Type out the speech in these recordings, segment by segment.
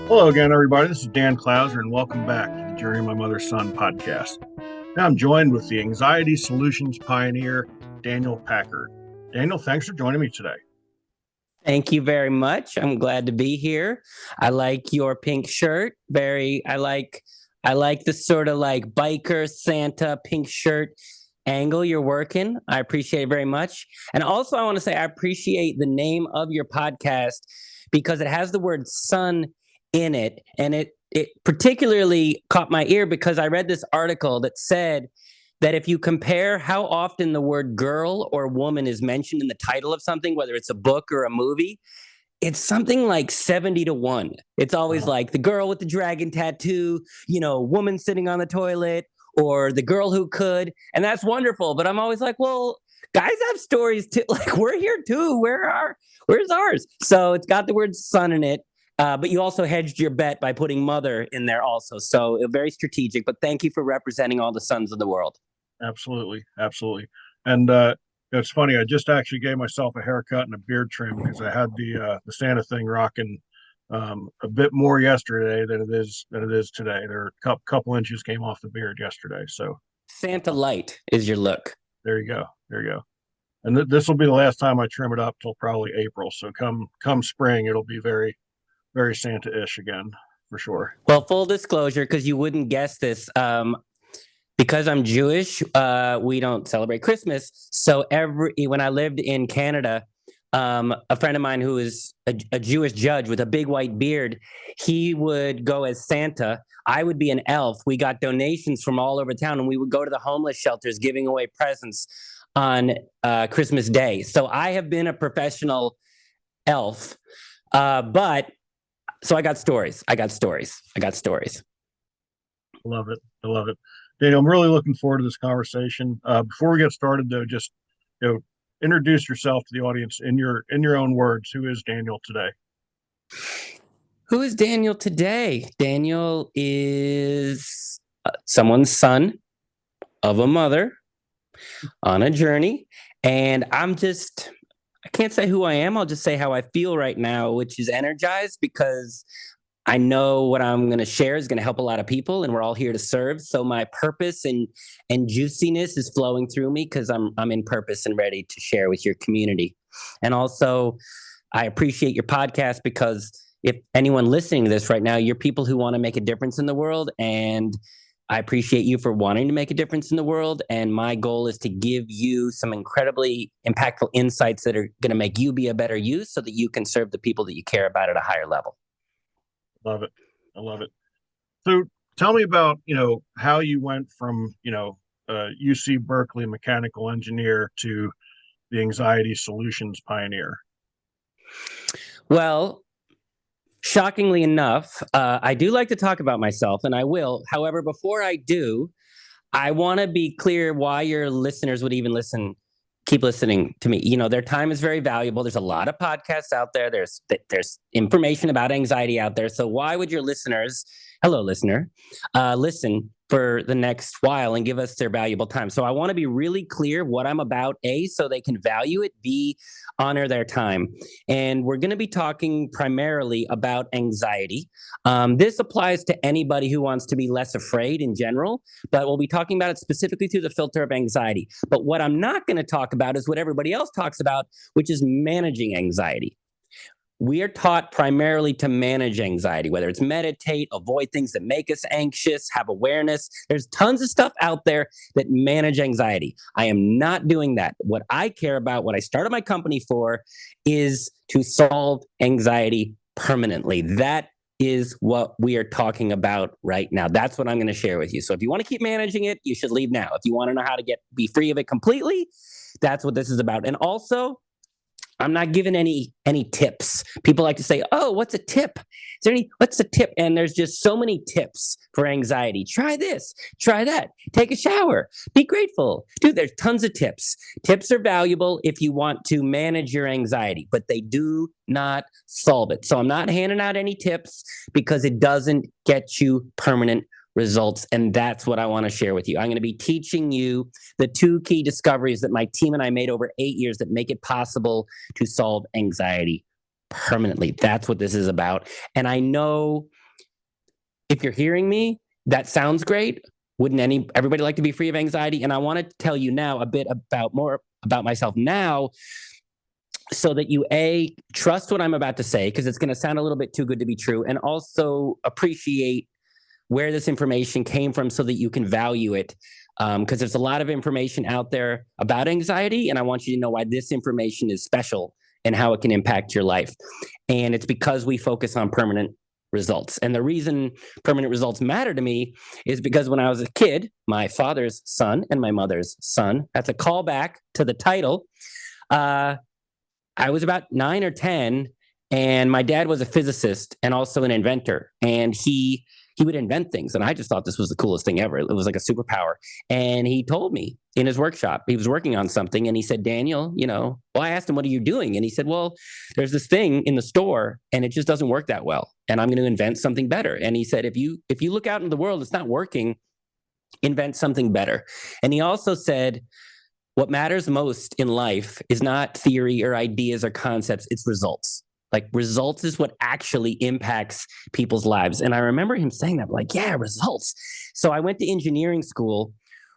Hello again, everybody. This is Dan Clouser, and welcome back to the Journey of My Mother's Son podcast. Now I'm joined with the anxiety solutions pioneer, Daniel Packard. Daniel, thanks for joining me today. Thank you very much. I'm glad to be here. I like your pink shirt. I like the sort of like biker Santa pink shirt angle you're working. I appreciate it very much. And also I want to say I appreciate the name of your podcast because it has the word son in it. And it particularly caught my ear because I read this article that said that if you compare how often the word girl or woman is mentioned in the title of something, whether it's a book or a movie, it's something like 70-1. It's always like the girl with the dragon tattoo, woman sitting on the toilet, or the girl who could. And that's wonderful. But I'm always like, well, guys have stories too. Like, we're here too. Where's ours? So it's got the word son in it. But you also hedged your bet by putting mother in there also. So very strategic. But thank you for representing all the sons of the world. Absolutely. And it's funny. I just actually gave myself a haircut and a beard trim because I had the Santa thing rocking a bit more yesterday than it is today. There are a couple inches came off the beard yesterday. So Santa light is your look. There you go. And this will be the last time I trim it up till probably April. So come spring, it'll be very very Santa-ish again, for sure. Well, full disclosure, because you wouldn't guess this, because I'm Jewish, we don't celebrate Christmas. So when I lived in Canada, a friend of mine who is a Jewish judge with a big white beard, he would go as Santa. I would be an elf. We got donations from all over town, and we would go to the homeless shelters giving away presents on Christmas Day. So I have been a professional elf, but so I got stories. I love it. Daniel, I'm really looking forward to this conversation. Before we get started, though, just introduce yourself to the audience in your own words. Who is Daniel today? Who is Daniel today? Daniel is someone's son of a mother on a journey. And I can't say who I am. I'll just say how I feel right now, which is energized because I know what I'm going to share is going to help a lot of people, and we're all here to serve. So my purpose and juiciness is flowing through me because I'm in purpose and ready to share with your community. And also, I appreciate your podcast because if anyone listening to this right now, you're people who want to make a difference in the world, and I appreciate you for wanting to make a difference in the world. And my goal is to give you some incredibly impactful insights that are going to make you be a better you so that you can serve the people that you care about at a higher level. Love it. I love it. So tell me about, how you went from, UC Berkeley mechanical engineer to the anxiety solutions pioneer. Well, shockingly enough, I do like to talk about myself, and I will. However, before I do, I want to be clear why your listeners would even keep listening to me. Their time is very valuable. There's a lot of podcasts out there. There's information about anxiety out there. So why would your listeners, hello, listener, listen for the next while and give us their valuable time? So I want to be really clear what I'm about, A, so they can value it, B, honor their time. And we're going to be talking primarily about anxiety. This applies to anybody who wants to be less afraid in general, but we'll be talking about it specifically through the filter of anxiety. But what I'm not going to talk about is what everybody else talks about, which is managing anxiety. We are taught primarily to manage anxiety, whether it's meditate, avoid things that make us anxious, have awareness. There's tons of stuff out there that manage anxiety. I am not doing that. What I care about, what I started my company for, is to solve anxiety permanently. That is what we are talking about right now. That's what I'm going to share with you. So if you want to keep managing it, you should leave now. If you want to know how to be free of it completely, that's what this is about. And also, I'm not giving any tips. People like to say, "Oh, what's a tip? What's a tip?" And there's just so many tips for anxiety. Try this, try that, take a shower, be grateful. Dude, there's tons of tips. Tips are valuable if you want to manage your anxiety, but they do not solve it. So I'm not handing out any tips because it doesn't get you permanent results. And that's what I want to share with you. I'm going to be teaching you the 2 key discoveries that my team and I made over 8 years that make it possible to solve anxiety permanently. That's what this is about. And I know if you're hearing me, that sounds great. Wouldn't everybody like to be free of anxiety? And I want to tell you now a bit more about myself now, so that you trust what I'm about to say, because it's going to sound a little bit too good to be true, and also appreciate where this information came from so that you can value it. Because there's a lot of information out there about anxiety, and I want you to know why this information is special and how it can impact your life. And it's because we focus on permanent results. And the reason permanent results matter to me is because when I was a kid, my father's son and my mother's son, that's a callback to the title. I was about 9 or 10, and my dad was a physicist and also an inventor. And he would invent things. And I just thought this was the coolest thing ever. It was like a superpower. And he told me in his workshop, he was working on something, and he said, Daniel, well, I asked him, what are you doing? And he said, well, there's this thing in the store and it just doesn't work that well. And I'm going to invent something better. And he said, if you look out in the world, it's not working, invent something better. And he also said, what matters most in life is not theory or ideas or concepts, it's results. Like, results is what actually impacts people's lives. And I remember him saying that, like, yeah, results. So I went to engineering school,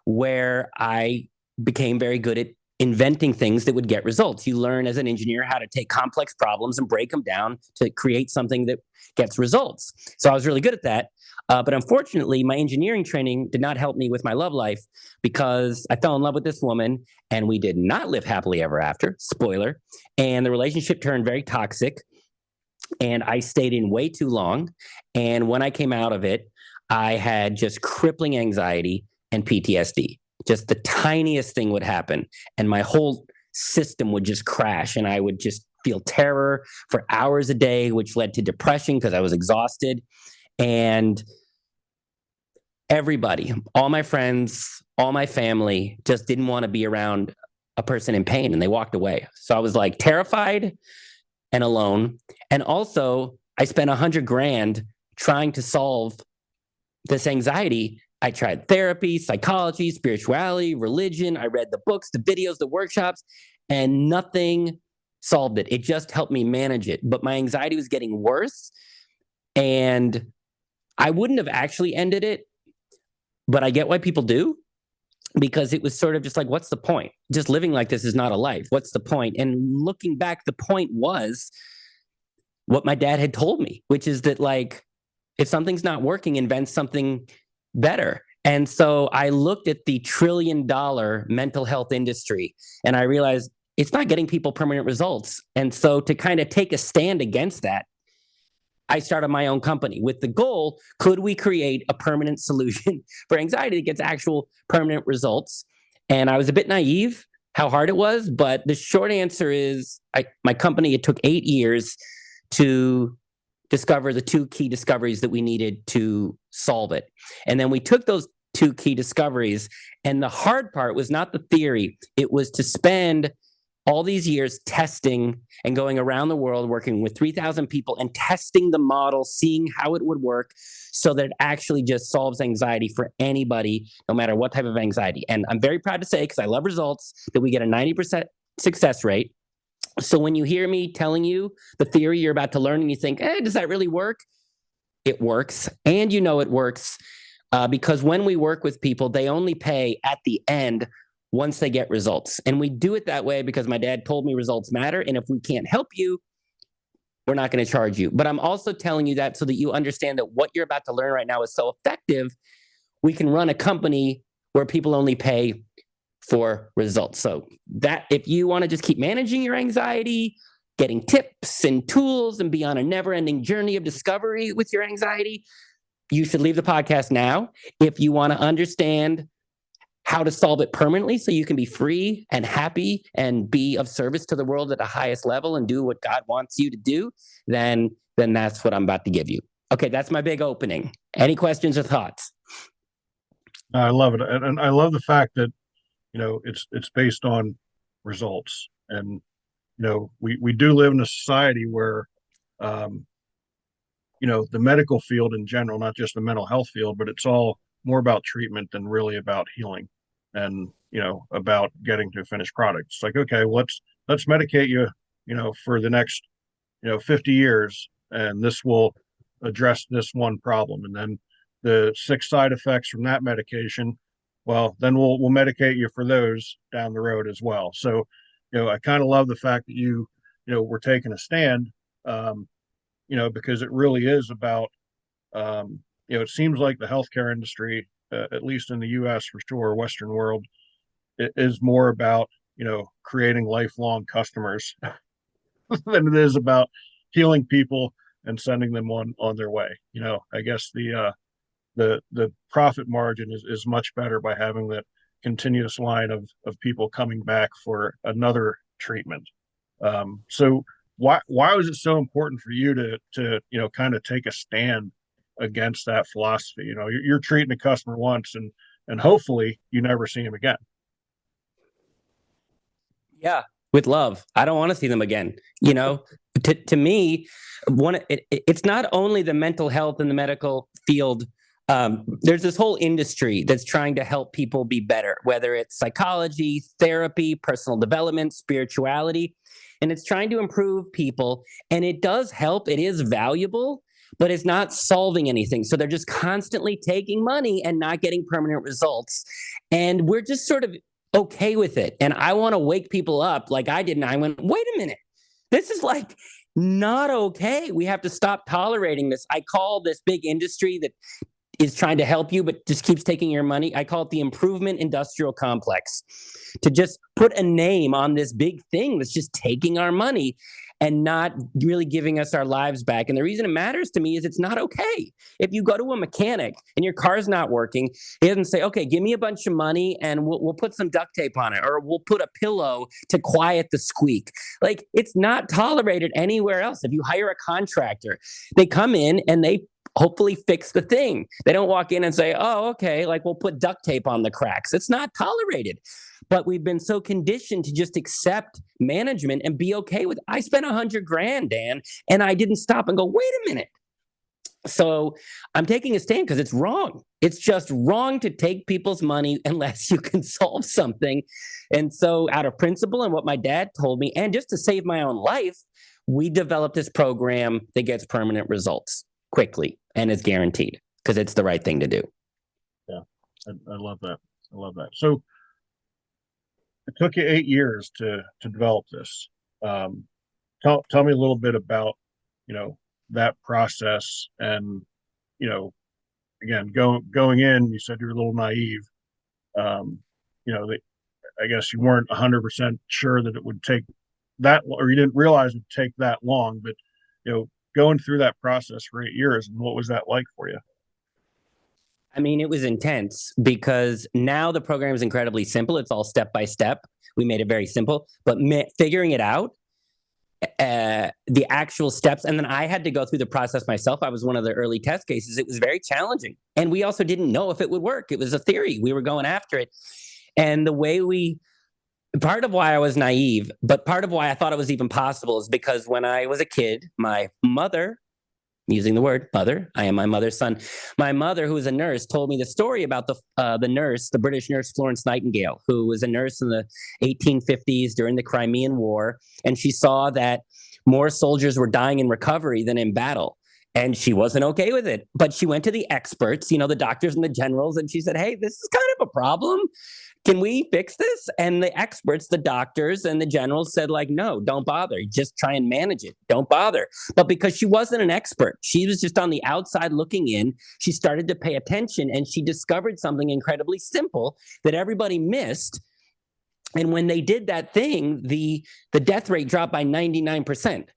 where I became very good at inventing things that would get results. You learn as an engineer how to take complex problems and break them down to create something that gets results. So I was really good at that. But unfortunately, my engineering training did not help me with my love life, because I fell in love with this woman and we did not live happily ever after. Spoiler. And the relationship turned very toxic, and I stayed in way too long. And when I came out of it, I had just crippling anxiety and PTSD. Just the tiniest thing would happen, and my whole system would just crash, and I would just feel terror for hours a day, which led to depression because I was exhausted. And everybody, all my friends, all my family just didn't want to be around a person in pain, and they walked away. So I was like terrified and alone. And also, I spent $100,000 trying to solve this anxiety. I tried therapy, psychology, spirituality, religion. I read the books, the videos, the workshops, and nothing solved it. It just helped me manage it. But my anxiety was getting worse, and I wouldn't have actually ended it, but I get why people do, because it was sort of just like, what's the point? Just living like this is not a life. What's the point? And looking back, the point was what my dad had told me, which is that, like, if something's not working, invent something better. And so I looked at the $1 trillion mental health industry, and I realized it's not getting people permanent results. And so to kind of take a stand against that, I started my own company with the goal, could we create a permanent solution for anxiety that gets actual permanent results? And I was a bit naive how hard it was, but the short answer is my company, it took 8 years to discover the 2 key discoveries that we needed to solve it. And then we took those 2 key discoveries, and the hard part was not the theory. It was to spend all these years testing and going around the world, working with 3,000 people and testing the model, seeing how it would work so that it actually just solves anxiety for anybody, no matter what type of anxiety. And I'm very proud to say, because I love results, that we get a 90% success rate. So when you hear me telling you the theory you're about to learn and you think, does that really work? It works. And you know it works because when we work with people, they only pay at the end once they get results. And we do it that way because my dad told me results matter. And if we can't help you, we're not going to charge you. But I'm also telling you that so that you understand that what you're about to learn right now is so effective, we can run a company where people only pay for results. So that if you want to just keep managing your anxiety, getting tips and tools, and be on a never-ending journey of discovery with your anxiety, you should leave the podcast now. If you want to understand how to solve it permanently so you can be free and happy and be of service to the world at the highest level and do what God wants you to do, then that's what I'm about to give you. Okay, that's my big opening. Any questions or thoughts? I love it. And I love the fact that, it's based on results. And, we do live in a society where, the medical field in general, not just the mental health field, but it's all more about treatment than really about healing and, about getting to a finished product. It's like, okay, let's medicate you, for the next 50 years, and this will address this one problem. And then the 6 side effects from that medication, well, then we'll medicate you for those down the road as well. So, I kind of love the fact that we're taking a stand, because it really is about, it seems like the healthcare industry, at least in the U.S. for sure, Western world, it is more about, creating lifelong customers than it is about healing people and sending them on their way. I guess the profit margin is much better by having that continuous line of people coming back for another treatment. So why was it so important for you to kind of take a stand against that philosophy? You're treating a customer once, and hopefully you never see him again. Yeah, with love. I don't want to see them again. To me, it's not only the mental health in the medical field. There's this whole industry that's trying to help people be better, whether it's psychology, therapy, personal development, spirituality, and it's trying to improve people. And it does help. It is valuable, but it's not solving anything. So they're just constantly taking money and not getting permanent results. And we're just sort of okay with it. And I want to wake people up like I did. And I went, wait a minute. This is like not okay. We have to stop tolerating this. I call this big industry that is trying to help you, but just keeps taking your money. I call it the improvement industrial complex, to just put a name on this big thing that's just taking our money and not really giving us our lives back. And the reason it matters to me is it's not okay. If you go to a mechanic and your car's not working, he doesn't say, okay, give me a bunch of money and we'll put some duct tape on it, or we'll put a pillow to quiet the squeak. Like, it's not tolerated anywhere else. If you hire a contractor, they come in and they hopefully fix the thing. They don't walk in and say, oh, okay, like we'll put duct tape on the cracks. It's not tolerated. But we've been so conditioned to just accept management and be okay with, I spent $100,000, Dan, and I didn't stop and go, wait a minute. So I'm taking a stand because it's wrong. It's just wrong to take people's money unless you can solve something. And so out of principle and what my dad told me, and just to save my own life, we developed this program that gets permanent results quickly and is guaranteed because it's the right thing to do. Yeah, I love that. I love that. So it took you 8 years to develop this. Tell me a little bit about, that process. And, again, going in, you said you're a little naive. I guess you weren't 100% sure that it would take that, or you didn't realize it would take that long, but, going through that process for 8 years, and what was that like for you? I mean, it was intense because now the program is incredibly simple. It's all step by step. We made it very simple, but figuring it out, the actual steps, and then I had to go through the process myself. I was one of the early test cases. It was very challenging. And we also didn't know if it would work. It was a theory. We were going after it. And part of why I was naive, but part of why I thought it was even possible is because when I was a kid, my mother, using the word mother, I am my mother's son. My mother, who was a nurse, told me the story about the nurse, the British nurse Florence Nightingale, who was a nurse in the 1850s during the Crimean War. And she saw that more soldiers were dying in recovery than in battle. And she wasn't okay with it. But she went to the experts, the doctors and the generals, and she said, hey, this is kind of a problem. Can we fix this? And the experts, the doctors and the generals said, like, no, don't bother. Just try and manage it. Don't bother. But because she wasn't an expert, she was just on the outside looking in, she started to pay attention and she discovered something incredibly simple that everybody missed. And when they did that thing, the death rate dropped by 99%.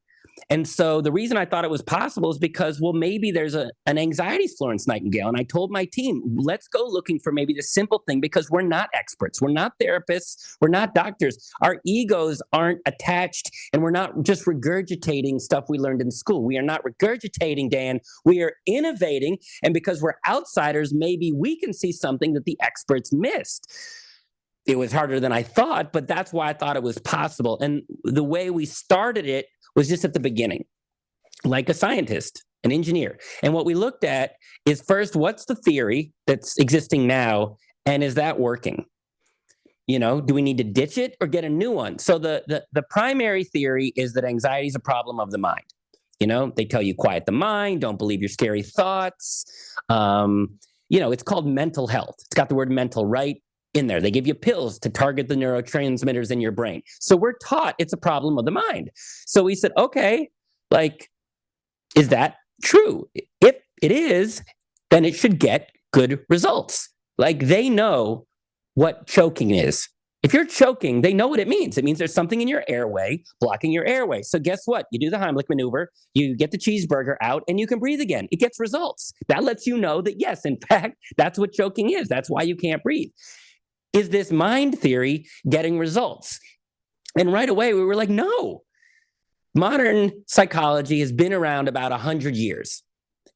And so the reason I thought it was possible is because, well, maybe there's an anxiety Florence Nightingale. And I told my team, let's go looking for maybe the simple thing, because we're not experts. We're not therapists. We're not doctors. Our egos aren't attached, and we're not just regurgitating stuff we learned in school. We are not regurgitating, Dan. We are innovating. And because we're outsiders, maybe we can see something that the experts missed. It was harder than I thought, but that's why I thought it was possible. And the way we started it was just at the beginning, like a scientist, an engineer. And what we looked at is, first, what's the theory that's existing now, and is that working? Do we need to ditch it or get a new one? So the primary theory is that anxiety is a problem of the mind. They tell you quiet the mind, don't believe your scary thoughts. It's called mental health. It's got the word mental right in there. They give you pills to target the neurotransmitters in your brain. So we're taught it's a problem of the mind. So we said, okay, is that true? If it is, then it should get good results. They know what choking is. If you're choking, they know what it means. It means there's something in your airway blocking your airway. So guess what? You do the Heimlich maneuver, you get the cheeseburger out, and you can breathe again. It gets results. That lets you know that, yes, in fact, that's what choking is. That's why you can't breathe. Is this mind theory getting results? And right away, we were like, no. Modern psychology has been around about 100 years,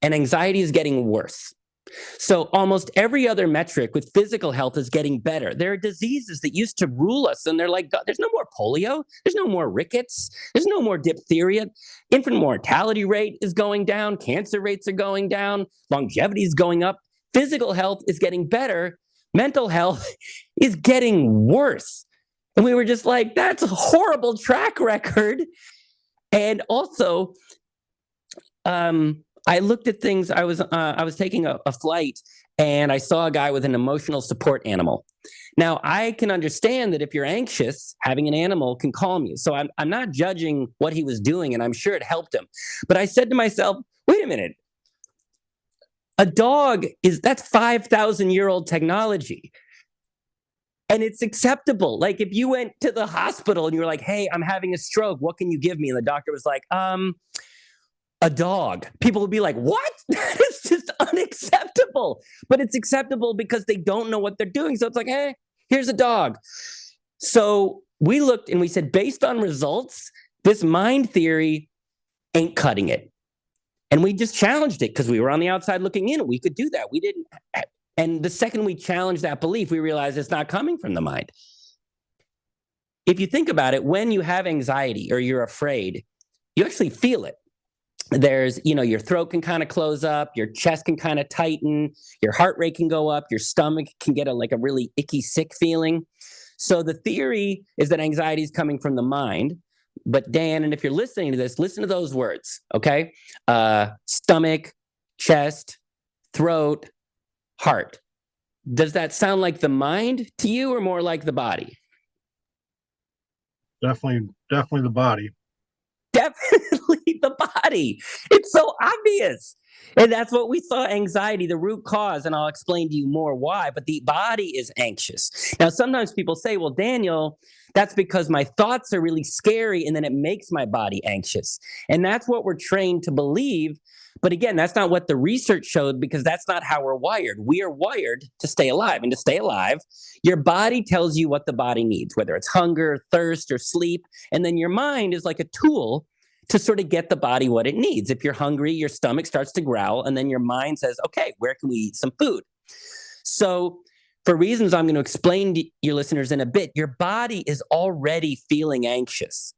and anxiety is getting worse. So almost every other metric with physical health is getting better. There are diseases that used to rule us, and they're like, God, there's no more polio. There's no more rickets. There's no more diphtheria. Infant mortality rate is going down. Cancer rates are going down. Longevity is going up. Physical health is getting better. Mental health is getting worse. And we were just like, that's a horrible track record. And also, I looked at things. I was taking a flight, and I saw a guy with an emotional support animal. Now, I can understand that if you're anxious, having an animal can calm you. So I'm not judging what he was doing, and I'm sure it helped him. But I said to myself, wait a minute. A dog that's 5,000-year-old technology. And it's acceptable. If you went to the hospital and you were like, hey, I'm having a stroke, what can you give me? And the doctor was like, a dog. People would be like, what? That is just unacceptable. But it's acceptable because they don't know what they're doing. So it's like, hey, here's a dog. So we looked and we said, based on results, this mind theory ain't cutting it. And we just challenged it because we were on the outside looking in. We could do that. We didn't. And the second we challenged that belief, we realized it's not coming from the mind. If you think about it, when you have anxiety or you're afraid, you actually feel it. There's, your throat can kind of close up, your chest can kind of tighten, your heart rate can go up, your stomach can get a really icky, sick feeling. So the theory is that anxiety is coming from the mind. But Dan, and if you're listening to this, listen to those words, okay? Stomach, chest, throat, heart. Does that sound like the mind to you or more like the body? Definitely the body. Definitely the body. It's so obvious. And that's what we saw anxiety, the root cause. And I'll explain to you more why, but the body is anxious. Now, sometimes people say, well, Daniel, that's because my thoughts are really scary and then it makes my body anxious. And that's what we're trained to believe. But again, that's not what the research showed because that's not how we're wired. We are wired to stay alive. And to stay alive, your body tells you what the body needs, whether it's hunger, thirst, or sleep. And then your mind is like a tool to sort of get the body what it needs. If you're hungry, your stomach starts to growl, and then your mind says, okay, where can we eat some food? So for reasons I'm going to explain to your listeners in a bit, your body is already feeling anxious.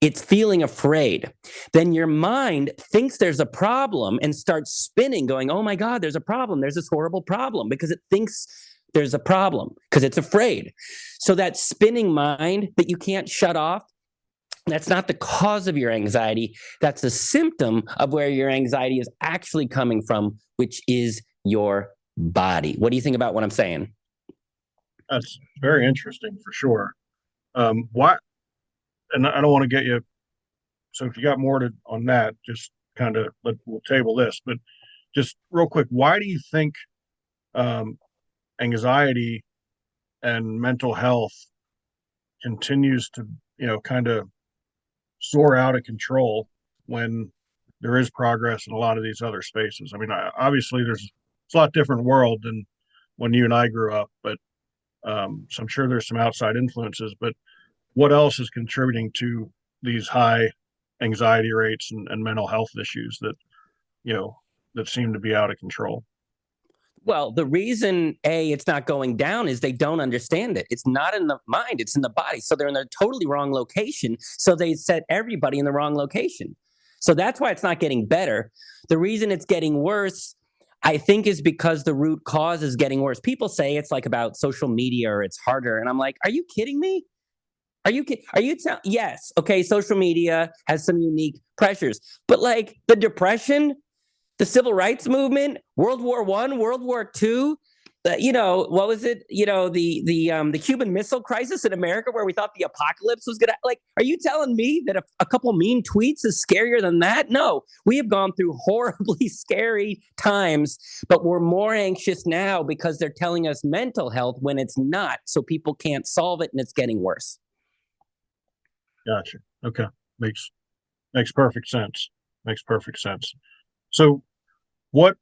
It's feeling afraid. Then your mind thinks there's a problem and starts spinning, going, oh my God, there's a problem. There's this horrible problem because it thinks there's a problem because it's afraid. So that spinning mind that you can't shut off, that's not the cause of your anxiety. That's a symptom of where your anxiety is actually coming from, which is your body. What do you think about what I'm saying? That's very interesting for sure. Why? And I don't want to get you. So if you got more on that, just kind of we'll table this. But just real quick, why do you think anxiety and mental health continues to kind of soar out of control when there is progress in a lot of these other spaces? I mean, obviously it's a lot different world than when you and I grew up, but so I'm sure there's some outside influences. But what else is contributing to these high anxiety rates and mental health issues that that seem to be out of control? Well, the reason it's not going down is they don't understand it. It's not in the mind, it's in the body. So they're in the totally wrong location. So they set everybody in the wrong location. So that's why it's not getting better. The reason it's getting worse, I think is because the root cause is getting worse. People say it's like about social media or it's harder. And I'm like, are you kidding me? Yes. Okay. Social media has some unique pressures, but like the depression, the civil rights movement, World War I, World War II, what was it? The Cuban Missile Crisis in America, where we thought the apocalypse was gonna. Like, are you telling me that a couple mean tweets is scarier than that? No, we have gone through horribly scary times, but we're more anxious now because they're telling us mental health when it's not. So people can't solve it, and it's getting worse. Gotcha. Okay. Makes perfect sense. Makes perfect sense. So what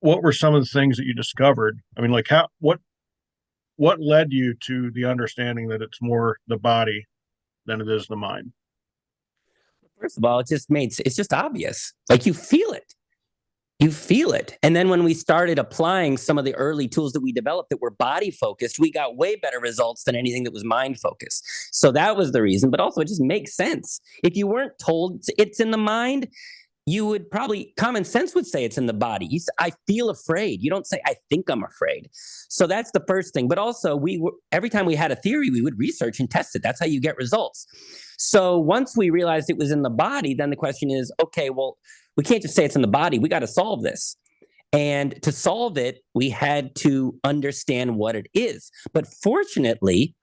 were some of the things that you discovered? I mean, like what led you to the understanding that it's more the body than it is the mind? First of all, it's just obvious. Like you feel it. You feel it. And then when we started applying some of the early tools that we developed that were body focused, we got way better results than anything that was mind focused. So that was the reason. But also, it just makes sense. If you weren't told it's in the mind, you would probably, common sense would say it's in the body. I feel afraid. You don't say, I think I'm afraid. So that's the first thing. But also, every time we had a theory, we would research and test it. That's how you get results. So once we realized it was in the body, then the question is, okay, well, we can't just say it's in the body. We got to solve this. And to solve it, we had to understand what it is. But fortunately,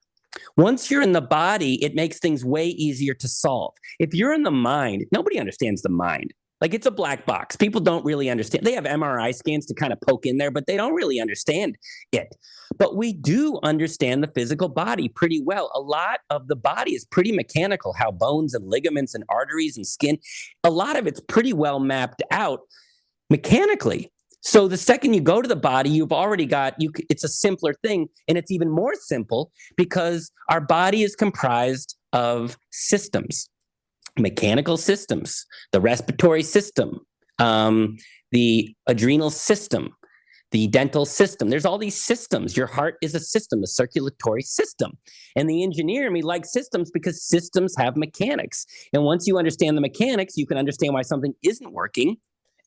once you're in the body, it makes things way easier to solve. If you're in the mind, nobody understands the mind. Like it's a black box. People don't really understand. They have MRI scans to kind of poke in there, but they don't really understand it. But we do understand the physical body pretty well. A lot of the body is pretty mechanical, how bones and ligaments and arteries and skin, a lot of it's pretty well mapped out mechanically. So the second you go to the body, you've already got, it's a simpler thing. And it's even more simple because our body is comprised of systems. Mechanical systems, the respiratory system, the adrenal system, the dental system. There's all these systems. Your heart is a system, the circulatory system. And the engineer in me likes systems because systems have mechanics. And once you understand the mechanics, you can understand why something isn't working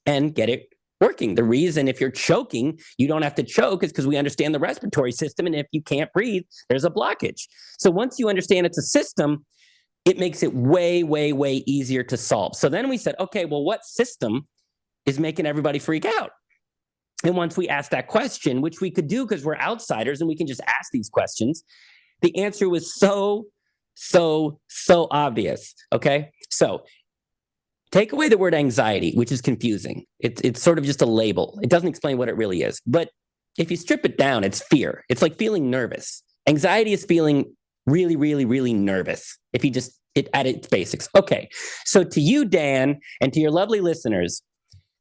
and get it working. The reason if you're choking, you don't have to choke is because we understand the respiratory system. And if you can't breathe, there's a blockage. So once you understand it's a system, it makes it way, way, way easier to solve. So then we said, okay, well, what system is making everybody freak out? And once we asked that question, which we could do because we're outsiders and we can just ask these questions, the answer was so obvious. Okay. So take away the word anxiety, which is confusing. It's sort of just a label. It doesn't explain what it really is. But if you strip it down, it's fear. It's like feeling nervous. Anxiety is feeling really, really, really nervous if you just at its basics. Okay. So to you, Dan, and to your lovely listeners,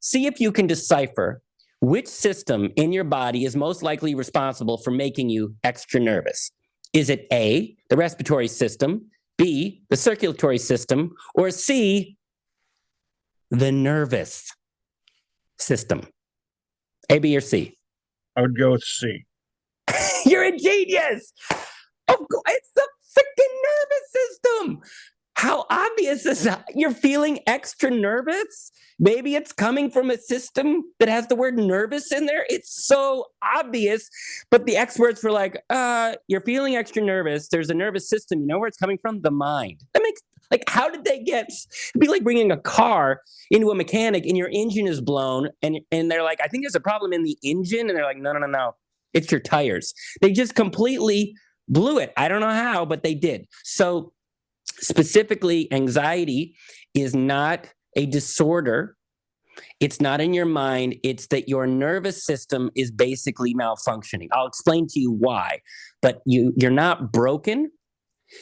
see if you can decipher which system in your body is most likely responsible for making you extra nervous. Is it A, the respiratory system, B, the circulatory system, or C, the nervous system? A, B, or C? I would go with C. You're a genius. Of course, it's the freaking nervous system. How obvious is that? You're feeling extra nervous? Maybe it's coming from a system that has the word nervous in there. It's so obvious. But the experts were like, you're feeling extra nervous. There's a nervous system. You know where it's coming from? The mind. That makes, like, how did they get? It'd be like bringing a car into a mechanic and your engine is blown. And they're like, I think there's a problem in the engine. And they're like, no. It's your tires. They just completely blew it. I don't know how, but they did. So specifically, anxiety is not a disorder. It's not in your mind. It's that your nervous system is basically malfunctioning. I'll explain to you why, but you're not broken.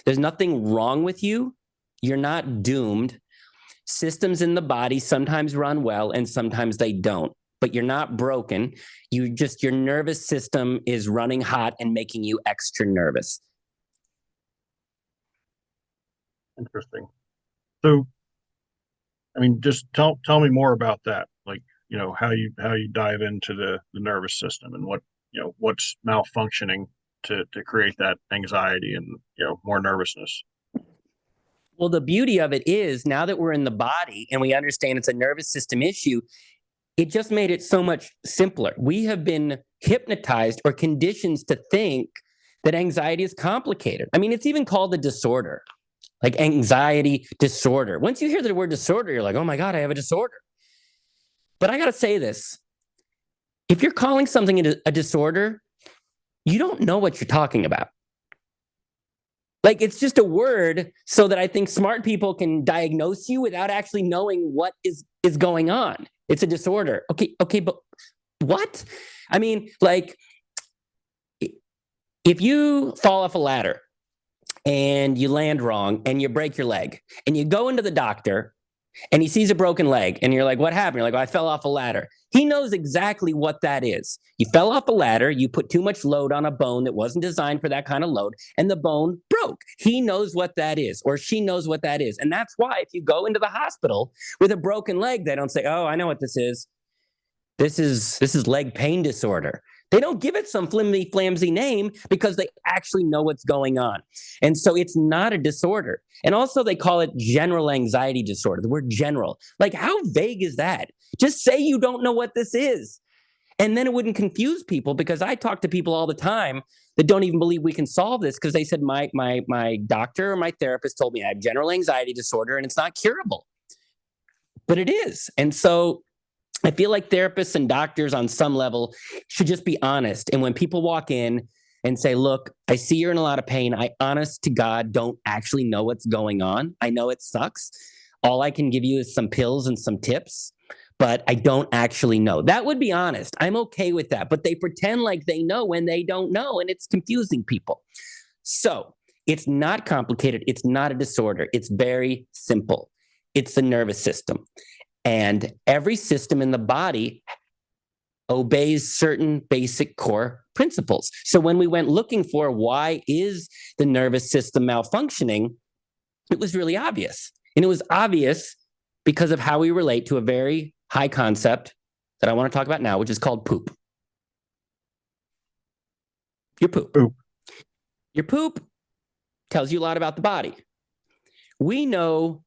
There's nothing wrong with you. You're not doomed. Systems in the body sometimes run well and sometimes they don't, but you're not broken. Your nervous system is running hot and making you extra nervous. Interesting. So, I mean, just tell me more about that. Like, how you dive into the nervous system and what's malfunctioning to create that anxiety and more nervousness. Well, the beauty of it is now that we're in the body and we understand it's a nervous system issue, it just made it so much simpler. We have been hypnotized or conditioned to think that anxiety is complicated. I mean, it's even called a disorder, like anxiety disorder. Once you hear the word disorder, you're like, oh my God, I have a disorder. But I got to say this. If you're calling something a disorder, you don't know what you're talking about. Like, it's just a word so that I think smart people can diagnose you without actually knowing what is going on. It's a disorder. Okay, but what? I mean, like, if you fall off a ladder and you land wrong and you break your leg and you go into the doctor and he sees a broken leg and you're like, what happened? You're like, oh, I fell off a ladder. He knows exactly what that is. You fell off a ladder, you put too much load on a bone that wasn't designed for that kind of load, and the bone broke. He knows what that is, or she knows what that is. And that's why if you go into the hospital with a broken leg, they don't say, oh, I know what this is. This is leg pain disorder. They don't give it some flimsy name because they actually know what's going on. And so it's not a disorder. And also they call it general anxiety disorder, the word general. Like, how vague is that? Just say you don't know what this is. And then it wouldn't confuse people, because I talk to people all the time that don't even believe we can solve this because they said, my doctor or my therapist told me I have general anxiety disorder and it's not curable. But it is. And so I feel like therapists and doctors on some level should just be honest. And when people walk in and say, look, I see you're in a lot of pain. I honest to God don't actually know what's going on. I know it sucks. All I can give you is some pills and some tips, but I don't actually know. That would be honest. I'm okay with that. But they pretend like they know when they don't know, and it's confusing people. So it's not complicated. It's not a disorder. It's very simple. It's the nervous system. And every system in the body obeys certain basic core principles. So when we went looking for why is the nervous system malfunctioning, it was really obvious. And it was obvious because of how we relate to a very high concept that I want to talk about now, which is called poop. Your poop. Your poop tells you a lot about the body. We know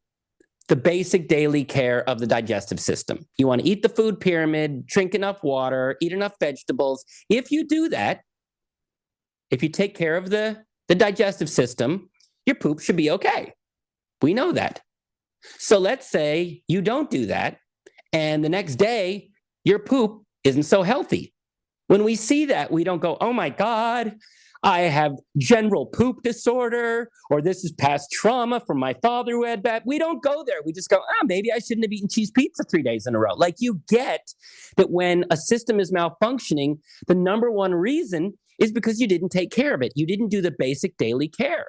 the basic daily care of the digestive system. You want to eat the food pyramid, drink enough water, eat enough vegetables. If you do that, if you take care of the digestive system, your poop should be okay. We know that. So let's say you don't do that, and the next day, your poop isn't so healthy. When we see that, we don't go, oh my God, I have general poop disorder, or this is past trauma from my father who had that. We don't go there. We just go, maybe I shouldn't have eaten cheese pizza 3 days in a row. Like, you get that when a system is malfunctioning, the number one reason is because you didn't take care of it. You didn't do the basic daily care.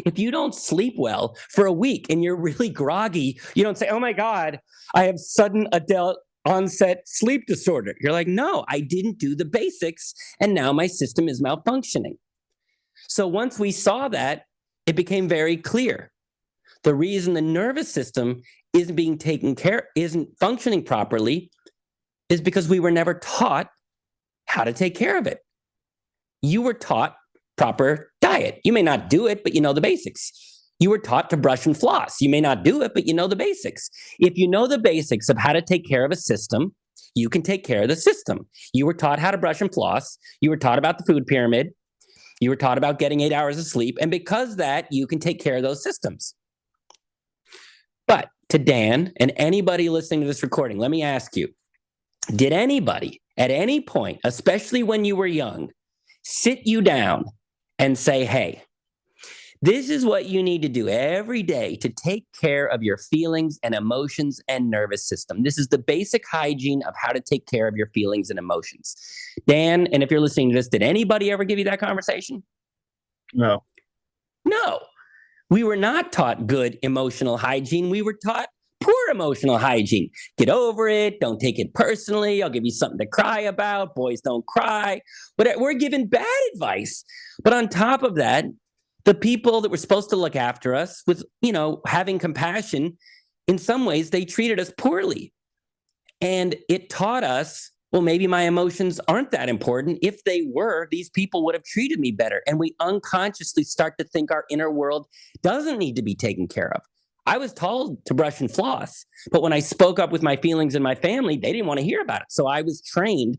If you don't sleep well for a week and you're really groggy, you don't say, oh my God, I have sudden adult onset sleep disorder. You're like, no, I didn't do the basics, and now my system is malfunctioning. So once we saw that, it became very clear. The reason the nervous system isn't being taken care, isn't functioning properly, is because we were never taught how to take care of it. You were taught proper diet. You may not do it, but you know the basics. You were taught to brush and floss. You may not do it, but you know the basics. If you know the basics of how to take care of a system, you can take care of the system. You were taught how to brush and floss. You were taught about the food pyramid. You were taught about getting 8 hours of sleep. And because of that, you can take care of those systems. But to Dan and anybody listening to this recording, let me ask you, did anybody at any point, especially when you were young, sit you down and say, hey, this is what you need to do every day to take care of your feelings and emotions and nervous system. This is the basic hygiene of how to take care of your feelings and emotions. Dan, and if you're listening to this, did anybody ever give you that conversation? No. No. We were not taught good emotional hygiene. We were taught poor emotional hygiene. Get over it. Don't take it personally. I'll give you something to cry about. Boys don't cry. But we're given bad advice. But on top of that, the people that were supposed to look after us with, having compassion, in some ways, they treated us poorly. And it taught us, well, maybe my emotions aren't that important. If they were, these people would have treated me better. And we unconsciously start to think our inner world doesn't need to be taken care of. I was told to brush and floss, but when I spoke up with my feelings and my family, they didn't want to hear about it. So I was trained.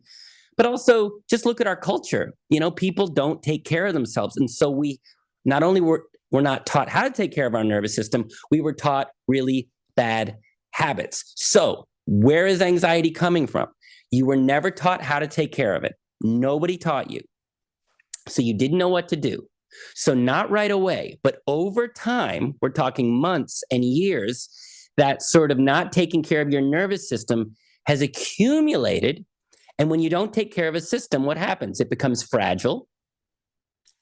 But also, just look at our culture. People don't take care of themselves, and so we not only we're not taught how to take care of our nervous system, we were taught really bad habits. So where is anxiety coming from? You were never taught how to take care of it. Nobody taught you. So you didn't know what to do. So not right away, but over time, we're talking months and years, that sort of not taking care of your nervous system has accumulated. And when you don't take care of a system, what happens? It becomes fragile.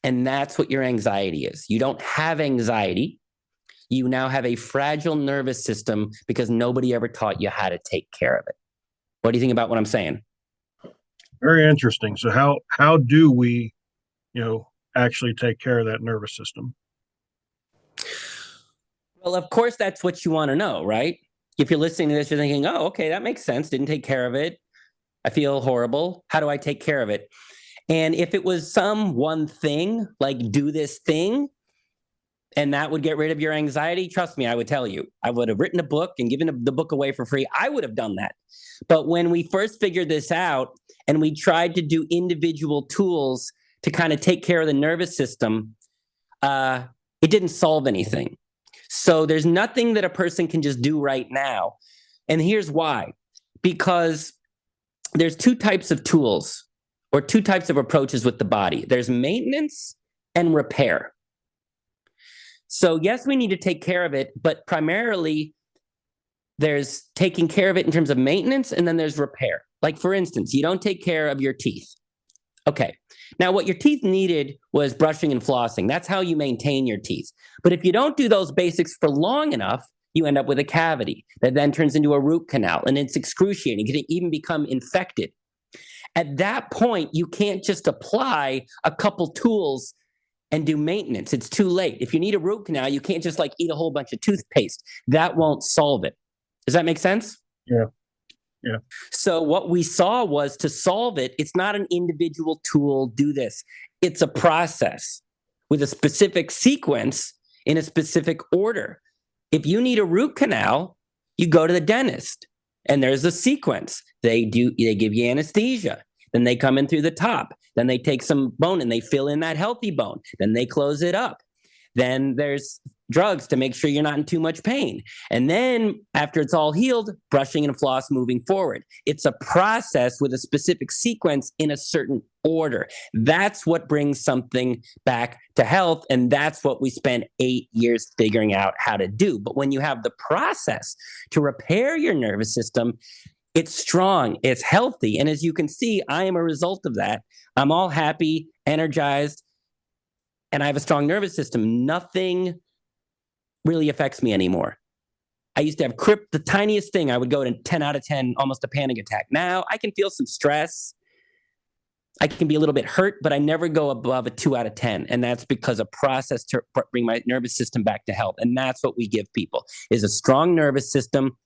And that's what your anxiety is. You don't have anxiety. You now have a fragile nervous system because nobody ever taught you how to take care of it. What do you think about what I'm saying? Very interesting. So how do we, actually take care of that nervous system? Well, of course, that's what you want to know, right? If you're listening to this, you're thinking, oh, okay, that makes sense. Didn't take care of it. I feel horrible. How do I take care of it? And if it was some one thing, like do this thing, and that would get rid of your anxiety, trust me, I would tell you. I would have written a book and given the book away for free. I would have done that. But when we first figured this out and we tried to do individual tools to kind of take care of the nervous system, it didn't solve anything. So there's nothing that a person can just do right now. And here's why. Because there's two types of tools or two types of approaches with the body. There's maintenance and repair. So yes, we need to take care of it, but primarily there's taking care of it in terms of maintenance, and then there's repair. Like for instance, you don't take care of your teeth. Okay. Now what your teeth needed was brushing and flossing. That's how you maintain your teeth. But if you don't do those basics for long enough, you end up with a cavity that then turns into a root canal, and it's excruciating. It can even become infected. At that point, you can't just apply a couple tools and do maintenance. It's too late. If you need a root canal, you can't just eat a whole bunch of toothpaste. That won't solve it. Does that make sense? Yeah. Yeah. So what we saw was, to solve it, it's not an individual tool, do this. It's a process with a specific sequence in a specific order. If you need a root canal, you go to the dentist, and there's a sequence. They give you anesthesia. Then they come in through the top. Then they take some bone and they fill in that healthy bone. Then they close it up. Then there's drugs to make sure you're not in too much pain. And then after it's all healed, brushing and floss moving forward. It's a process with a specific sequence in a certain order. That's what brings something back to health. And that's what we spent 8 years figuring out how to do. But when you have the process to repair your nervous system, it's strong, it's healthy. And as you can see, I am a result of that. I'm all happy, energized, and I have a strong nervous system. Nothing really affects me anymore. I used to have the tiniest thing, I would go to 10 out of 10, almost a panic attack. Now I can feel some stress. I can be a little bit hurt, but I never go above a 2 out of 10. And that's because a process to bring my nervous system back to health. And that's what we give people, is a strong nervous system.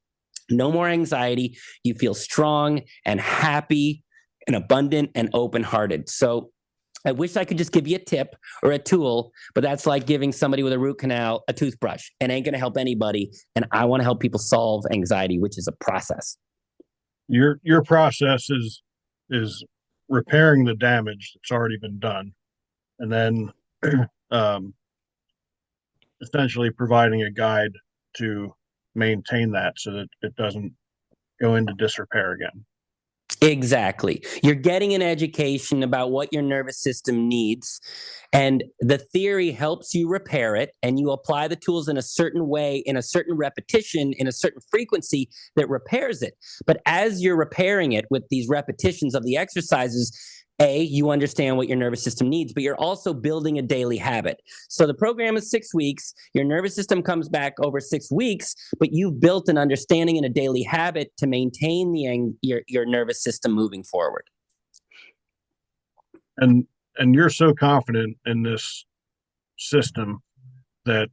No more anxiety. You feel strong and happy and abundant and open-hearted. So I wish I could just give you a tip or a tool, but that's like giving somebody with a root canal a toothbrush. It ain't going to help anybody. And I want to help people solve anxiety, which is a process. Your process is repairing the damage that's already been done, and then essentially providing a guide to maintain that so that it doesn't go into disrepair again. Exactly. You're getting an education about what your nervous system needs, and the theory helps you repair it, and you apply the tools in a certain way, in a certain repetition, in a certain frequency that repairs it. But as you're repairing it with these repetitions of the exercises, you understand what your nervous system needs, but you're also building a daily habit. So the program is 6 weeks. Your nervous system comes back over 6 weeks, but you've built an understanding and a daily habit to maintain your nervous system moving forward. And you're so confident in this system that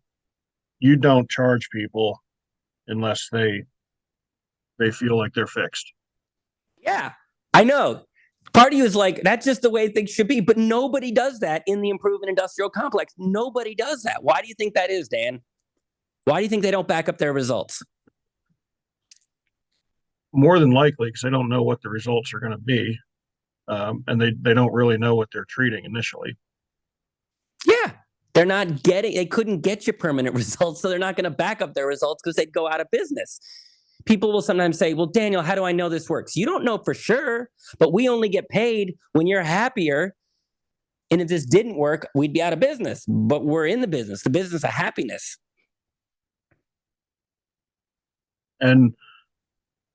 you don't charge people unless they feel like they're fixed. Yeah, I know. Part of you is like, that's just the way things should be. But nobody does that in the improvement industrial complex. Nobody does that. Why do you think that is, Dan? Why do you think they don't back up their results? More than likely, because they don't know what the results are going to be, and they don't really know what they're treating initially. Yeah. They couldn't get you permanent results, so they're not going to back up their results because they'd go out of business. People will sometimes say, well, Daniel, how do I know this works? You don't know for sure, but we only get paid when you're happier. And if this didn't work, we'd be out of business. But we're in the business of happiness. And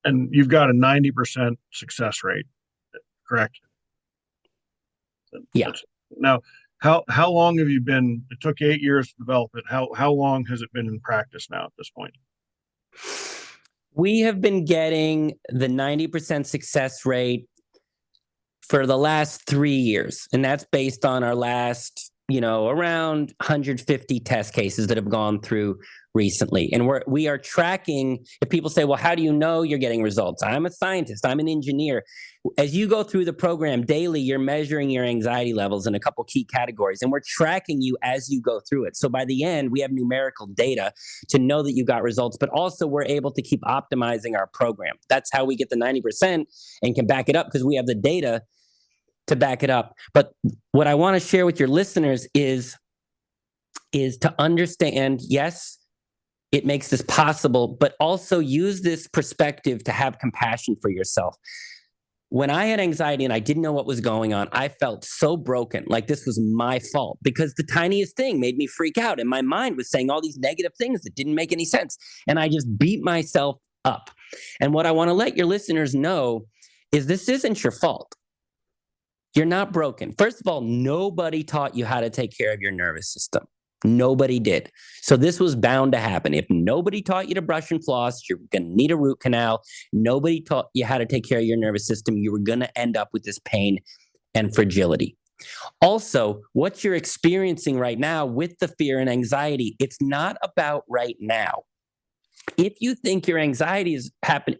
you've got a 90% success rate, correct? Yeah. Now, how long have you been? It took 8 years to develop it. How long has it been in practice now at this point? We have been getting the 90% success rate for the last 3 years. And that's based on our last, around 150 test cases that have gone through recently. And we are tracking. If people say, well, how do you know you're getting results? I'm a scientist, I'm an engineer. As you go through the program daily, you're measuring your anxiety levels in a couple key categories, and we're tracking you as you go through it. So by the end, we have numerical data to know that you got results, but also we're able to keep optimizing our program. That's how we get the 90% and can back it up, because we have the data to back it up. But what I want to share with your listeners is to understand, yes, it makes this possible, but also use this perspective to have compassion for yourself. When I had anxiety and I didn't know what was going on, I felt so broken, like this was my fault, because the tiniest thing made me freak out. And my mind was saying all these negative things that didn't make any sense. And I just beat myself up. And what I want to let your listeners know is this isn't your fault. You're not broken. First of all, nobody taught you how to take care of your nervous system. Nobody did. So this was bound to happen. If nobody taught you to brush and floss, you're going to need a root canal. Nobody taught you how to take care of your nervous system. You were going to end up with this pain and fragility. Also, what you're experiencing right now with the fear and anxiety, it's not about right now. If you think your anxiety is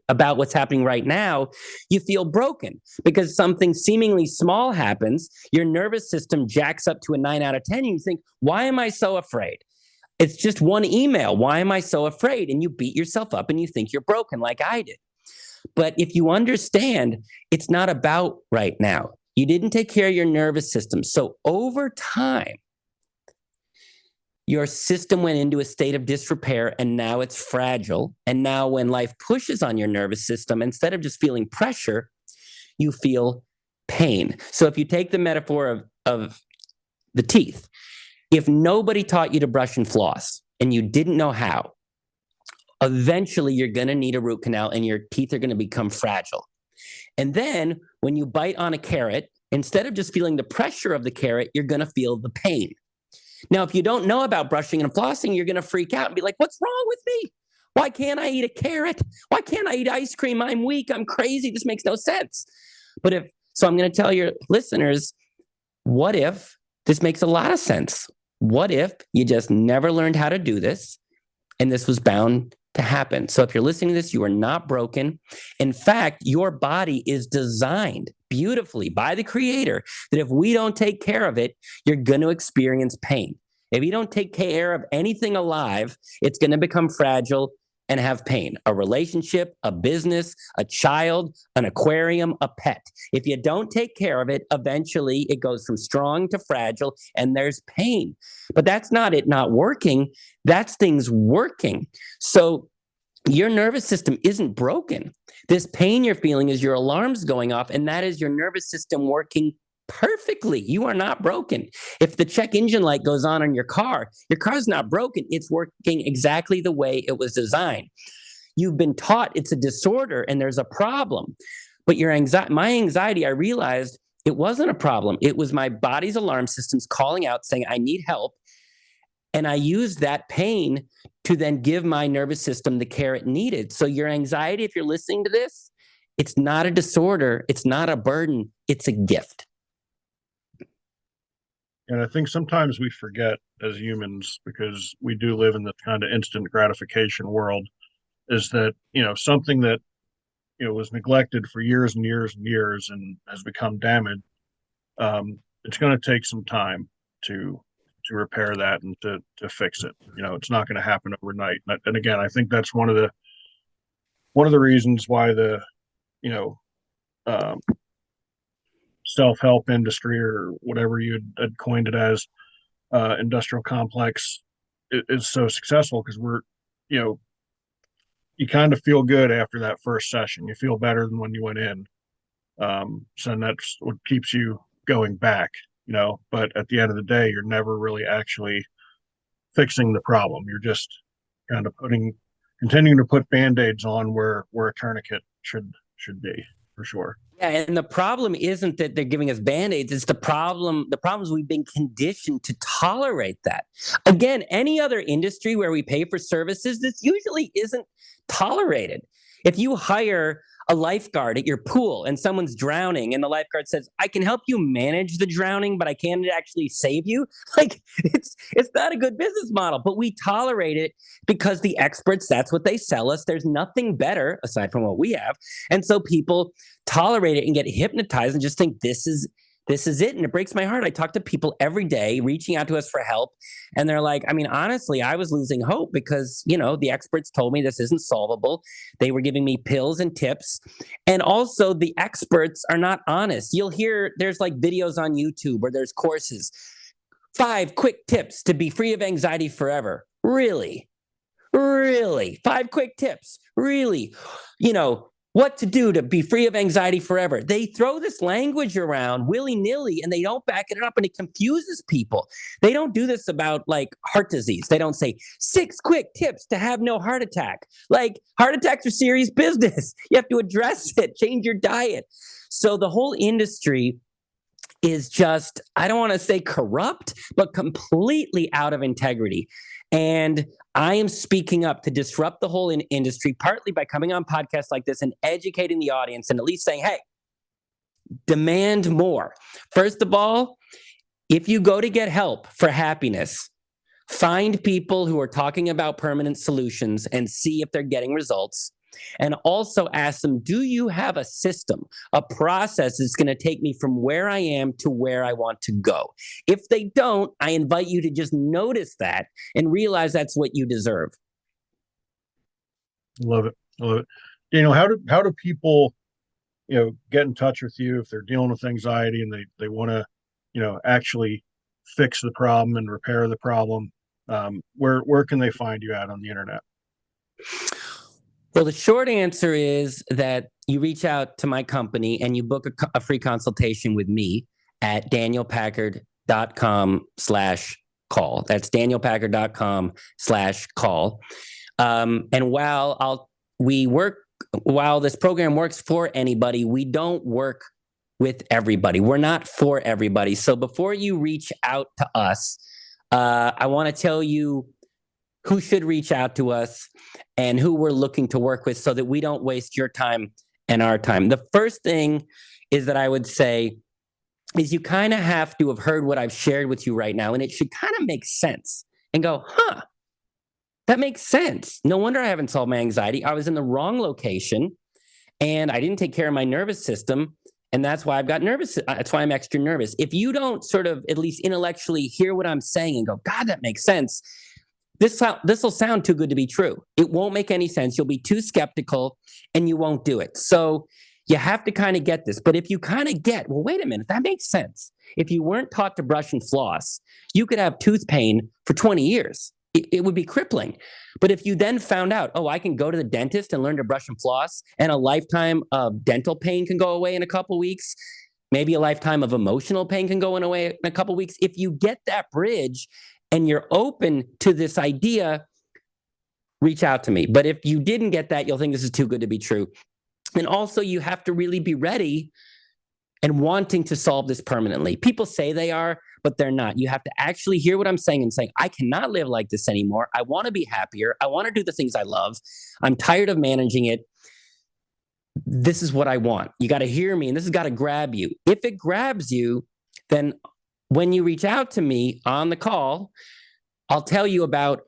about what's happening right now, you feel broken because something seemingly small happens. Your nervous system jacks up to a 9 out of 10. And you think, why am I so afraid? It's just one email. Why am I so afraid? And you beat yourself up and you think you're broken, like I did. But if you understand, it's not about right now. You didn't take care of your nervous system. So over time, your system went into a state of disrepair, and now it's fragile. And now when life pushes on your nervous system, instead of just feeling pressure, you feel pain. So if you take the metaphor of the teeth, if nobody taught you to brush and floss and you didn't know how, eventually you're going to need a root canal and your teeth are going to become fragile. And then when you bite on a carrot, instead of just feeling the pressure of the carrot, you're going to feel the pain. Now, if you don't know about brushing and flossing, you're going to freak out and be like, what's wrong with me? Why can't I eat a carrot? Why can't I eat ice cream? I'm weak. I'm crazy. This makes no sense. So I'm going to tell your listeners, what if this makes a lot of sense? What if you just never learned how to do this and this was bound to happen? So if you're listening to this, you are not broken. In fact, your body is designed beautifully by the Creator that if we don't take care of it, you're going to experience pain. If you don't take care of anything alive, it's going to become fragile and have pain. A relationship, a business, a child, an aquarium, a pet. If you don't take care of it, eventually it goes from strong to fragile and there's pain. But that's not it not working. That's things working. So your nervous system isn't broken. This pain you're feeling is your alarms going off, and that is your nervous system working perfectly. You are not broken. If the check engine light goes on in your car's not broken. It's working exactly the way it was designed. You've been taught it's a disorder and there's a problem. But my anxiety, I realized it wasn't a problem. It was my body's alarm systems calling out saying, I need help. And I used that pain to then give my nervous system the care it needed. So your anxiety, if you're listening to this, it's not a disorder. It's not a burden. It's a gift. And I think sometimes we forget as humans, because we do live in this kind of instant gratification world, is that, something that, was neglected for years and years and years and has become damaged. It's going to take some time to repair that and to fix it. It's not going to happen overnight. And again, I think that's one of the reasons why the you know um, self-help industry, or whatever you had coined it as, industrial complex, is so successful, because you know you kind of feel good after that first session. You feel better than when you went in. So that's what keeps you going back. But at the end of the day, you're never really actually fixing the problem. You're just kind of continuing to put band-aids on where a tourniquet should be, for sure. Yeah, and the problem isn't that they're giving us band-aids. It's the problem. The problem is we've been conditioned to tolerate that. Again, any other industry where we pay for services, this usually isn't tolerated. If you hire a lifeguard at your pool and someone's drowning and the lifeguard says, I can help you manage the drowning, but I can't actually save you. Like, it's not a good business model, but we tolerate it because the experts, that's what they sell us. There's nothing better aside from what we have. And so people tolerate it and get hypnotized and just think this is it. And it breaks my heart. I talk to people every day reaching out to us for help. And they're like, I mean, honestly, I was losing hope because, the experts told me this isn't solvable. They were giving me pills and tips. And also the experts are not honest. You'll hear there's like videos on YouTube or there's courses, 5 quick tips to be free of anxiety forever. Really? 5 quick tips. Really? What to do to be free of anxiety forever. They throw this language around willy-nilly and they don't back it up, and it confuses people. They don't do this about like heart disease. They don't say 6 quick tips to have no heart attack. Like, heart attacks are serious business. You have to address it, change your diet. So the whole industry is just, I don't want to say corrupt, but completely out of integrity. And I am speaking up to disrupt the whole industry, partly by coming on podcasts like this and educating the audience and at least saying, hey, demand more. First of all, if you go to get help for happiness, find people who are talking about permanent solutions and see if they're getting results. And also ask them, do you have a system, a process that's going to take me from where I am to where I want to go? If they don't, I invite you to just notice that and realize that's what you deserve. Love it. How do people, get in touch with you if they're dealing with anxiety and they want to, actually fix the problem and repair the problem? Where can they find you at on the internet? Well, the short answer is that you reach out to my company and you book a free consultation with me at danielpackard.com/call. That's danielpackard.com/call. And while this program works for anybody, we don't work with everybody. We're not for everybody. So before you reach out to us, I want to tell you who should reach out to us and who we're looking to work with so that we don't waste your time and our time. The first thing is that I would say is you kind of have to have heard what I've shared with you right now, and it should kind of make sense and go, that makes sense. No wonder I haven't solved my anxiety. I was in the wrong location and I didn't take care of my nervous system. And that's why I've got nervous. That's why I'm extra nervous. If you don't sort of at least intellectually hear what I'm saying and go, God, that makes sense, this will sound too good to be true. It won't make any sense. You'll be too skeptical and you won't do it. So you have to kind of get this. But if you kind of get, well, wait a minute, that makes sense. If you weren't taught to brush and floss, you could have tooth pain for 20 years. It would be crippling. But if you then found out, I can go to the dentist and learn to brush and floss, and a lifetime of dental pain can go away in a couple of weeks, maybe a lifetime of emotional pain can go away in a couple of weeks. If you get that bridge and you're open to this idea, reach out to me. But if you didn't get that, you'll think this is too good to be true. And also, you have to really be ready and wanting to solve this permanently. People say they are, but they're not. You have to actually hear what I'm saying and say, I cannot live like this anymore. I want to be happier. I want to do the things I love. I'm tired of managing it. This is what I want. You got to hear me, and this has got to grab you. If it grabs you, then when you reach out to me on the call, I'll tell you about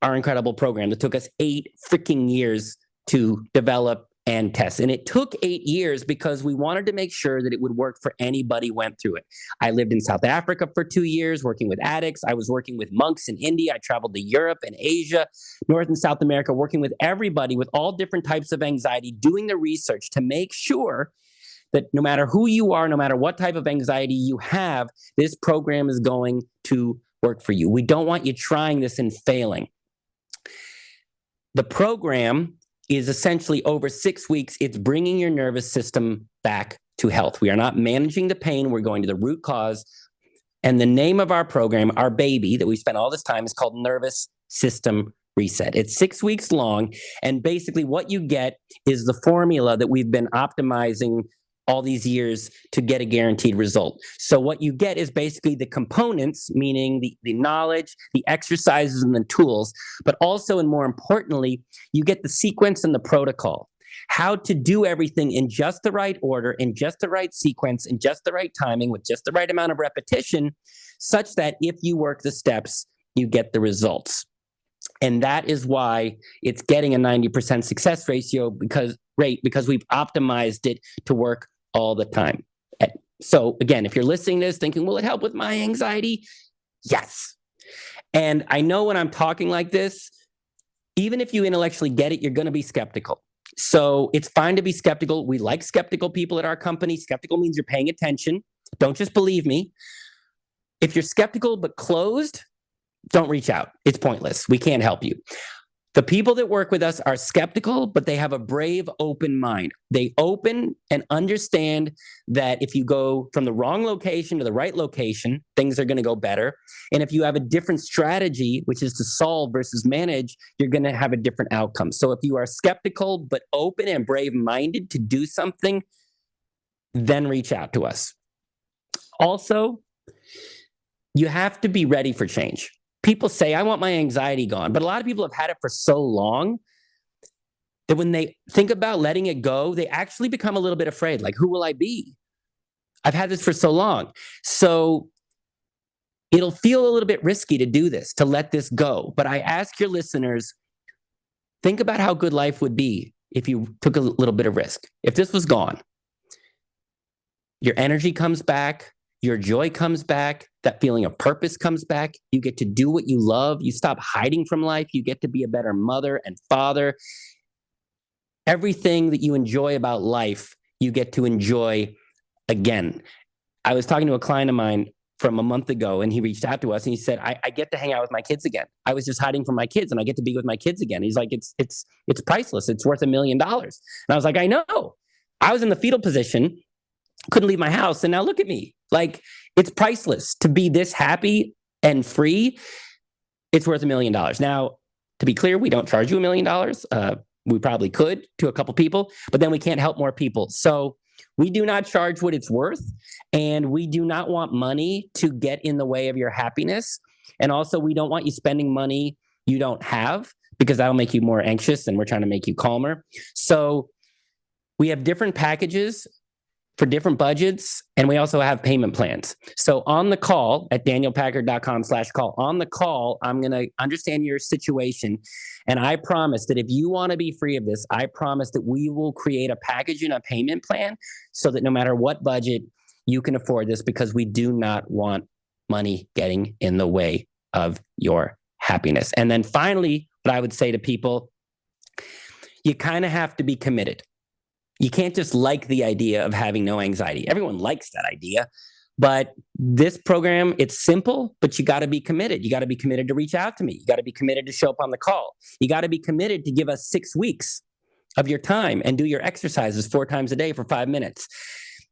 our incredible program that took us 8 freaking years to develop and tests. And it took 8 years because we wanted to make sure that it would work for anybody who went through it. I lived in South Africa for 2 years working with addicts. I was working with monks in India. I traveled to Europe and Asia, North and South America, working with everybody with all different types of anxiety, doing the research to make sure that no matter who you are, no matter what type of anxiety you have, this program is going to work for you. We don't want you trying this and failing. The program is essentially over 6 weeks. It's bringing your nervous system back to health. We are not managing the pain. We're going to the root cause. And the name of our program, our baby that we spent all this time, is called Nervous System Reset. It's 6 weeks long. And basically what you get is the formula that we've been optimizing all these years to get a guaranteed result. So what you get is basically the components, meaning the knowledge, the exercises, and the tools, but also, and more importantly, you get the sequence and the protocol, how to do everything in just the right order, in just the right sequence, in just the right timing, with just the right amount of repetition, such that if you work the steps, you get the results. And that is why it's getting a 90% success because we've optimized it to work all the time. So again, if you're listening to this thinking, will it help with my anxiety? Yes. And I know when I'm talking like this, even if you intellectually get it, you're going to be skeptical. So it's fine to be skeptical. We like skeptical people at our company. Skeptical means you're paying attention. Don't just believe me. If you're skeptical but closed, don't reach out. It's pointless. We can't help you. The people that work with us are skeptical, but they have a brave, open mind. They open and understand that if you go from the wrong location to the right location, things are going to go better. And if you have a different strategy, which is to solve versus manage, you're going to have a different outcome. So if you are skeptical, but open and brave-minded to do something, then reach out to us. Also, you have to be ready for change. People say, I want my anxiety gone. But a lot of people have had it for so long that when they think about letting it go, they actually become a little bit afraid. Like, who will I be? I've had this for so long. So it'll feel a little bit risky to do this, to let this go. But I ask your listeners, think about how good life would be if you took a little bit of risk. If this was gone, your energy comes back, your joy comes back, that feeling of purpose comes back. You get to do what you love. You stop hiding from life. You get to be a better mother and father. Everything that you enjoy about life, you get to enjoy again. I was talking to a client of mine from a month ago, and he reached out to us and he said, I get to hang out with my kids again. I was just hiding from my kids and I get to be with my kids again. He's like, it's priceless. It's worth $1 million. And I was like, I know. I was in the fetal position, couldn't leave my house. And now look at me. Like, it's priceless to be this happy and free. It's worth $1 million. Now, to be clear, we don't charge you $1 million. We probably could to a couple people, but then we can't help more people. So we do not charge what it's worth. And we do not want money to get in the way of your happiness. And also, we don't want you spending money you don't have, because that'll make you more anxious and we're trying to make you calmer. So we have different packages for different budgets, and we also have payment plans. So on the call at danielpackard.com/call, on the call, I'm going to understand your situation. And I promise that if you want to be free of this, I promise that we will create a package and a payment plan so that no matter what budget, you can afford this, because we do not want money getting in the way of your happiness. And then finally, what I would say to people, you kind of have to be committed. You can't just like the idea of having no anxiety. Everyone likes that idea. But this program, it's simple, but you got to be committed. You got to be committed to reach out to me. You got to be committed to show up on the call. You got to be committed to give us 6 weeks of your time and do your exercises 4 times a day for 5 minutes.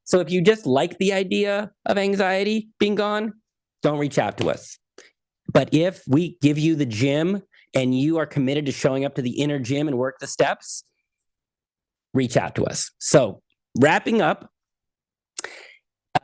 So if you just like the idea of anxiety being gone, don't reach out to us. But if we give you the gym and you are committed to showing up to the inner gym and work the steps, reach out to us. So wrapping up,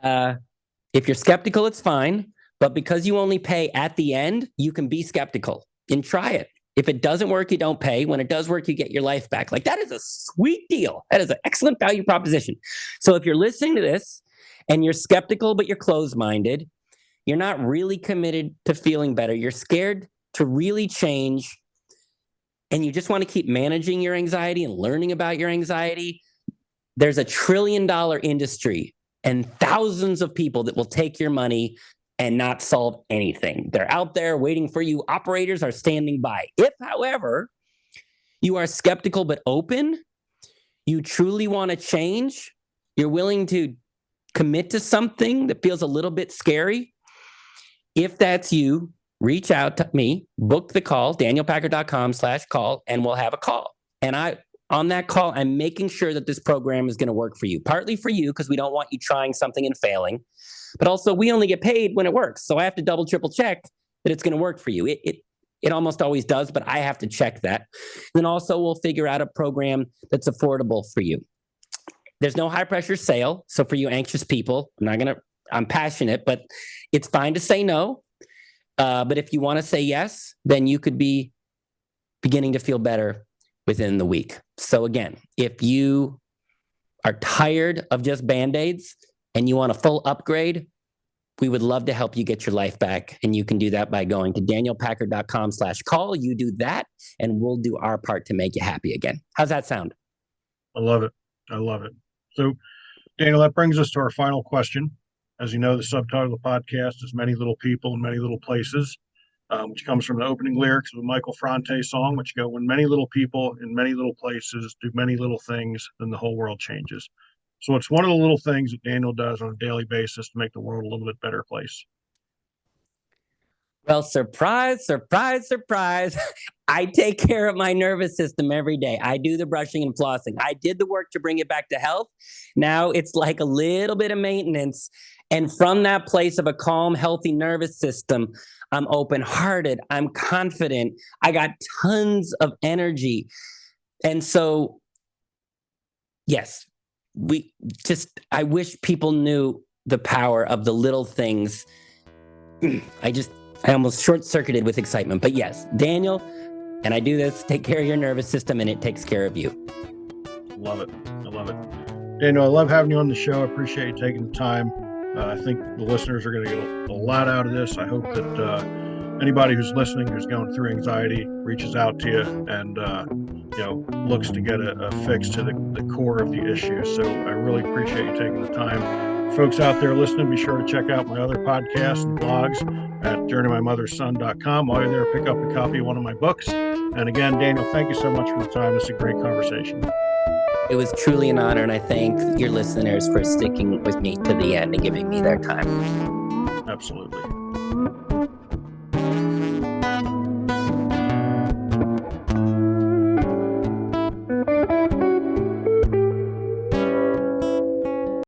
if you're skeptical, it's fine. But because you only pay at the end, you can be skeptical and try it. If it doesn't work, you don't pay. When it does work, you get your life back. Like, that is a sweet deal. That is an excellent value proposition. So if you're listening to this and you're skeptical, but you're closed-minded, you're not really committed to feeling better, you're scared to really change, and you just want to keep managing your anxiety and learning about your anxiety, there's a $1 trillion industry and thousands of people that will take your money and not solve anything. They're out there waiting for you. Operators are standing by. If, however, you are skeptical but open, you truly want to change, you're willing to commit to something that feels a little bit scary, if that's you, reach out to me, book the call, danielpackard.com/call, and we'll have a call. And on that call, I'm making sure that this program is going to work for you, partly for you, because we don't want you trying something and failing, but also we only get paid when it works. So I have to double, triple check that it's going to work for you. It almost always does, but I have to check that. Then also we'll figure out a program that's affordable for you. There's no high pressure sale. So for you anxious people, I'm passionate, but it's fine to say no. But if you want to say yes, then you could be beginning to feel better within the week. So again, if you are tired of just Band-Aids and you want a full upgrade, we would love to help you get your life back. And you can do that by going to danielpackard.com/call. You do that, and we'll do our part to make you happy again. How's that sound? I love it. I love it. So, Daniel, that brings us to our final question. As you know, the subtitle of the podcast is Many Little People in Many Little Places, which comes from the opening lyrics of a Michael Franti song, which go, when many little people in many little places do many little things, then the whole world changes. So it's one of the little things that Daniel does on a daily basis to make the world a little bit better place. Well, surprise, surprise, surprise. I take care of my nervous system every day. I do the brushing and flossing. I did the work to bring it back to health. Now it's like a little bit of maintenance. And from that place of a calm, healthy nervous system, I'm open-hearted. I'm confident. I got tons of energy. And so, yes, I wish people knew the power of the little things. I almost short-circuited with excitement. But yes, Daniel, and I do this, take care of your nervous system, and it takes care of you. Love it. I love it. Daniel, I love having you on the show. I appreciate you taking the time. I think the listeners are going to get a lot out of this. I hope that anybody who's listening, who's going through anxiety, reaches out to you and looks to get a fix to the core of the issue. So I really appreciate you taking the time. Folks out there listening, be sure to check out my other podcasts and blogs at journeymymotherson.com. While you're there, pick up a copy of one of my books. And again, Daniel, thank you so much for the time. This is a great conversation. It was truly an honor, and I thank your listeners for sticking with me to the end and giving me their time. Absolutely.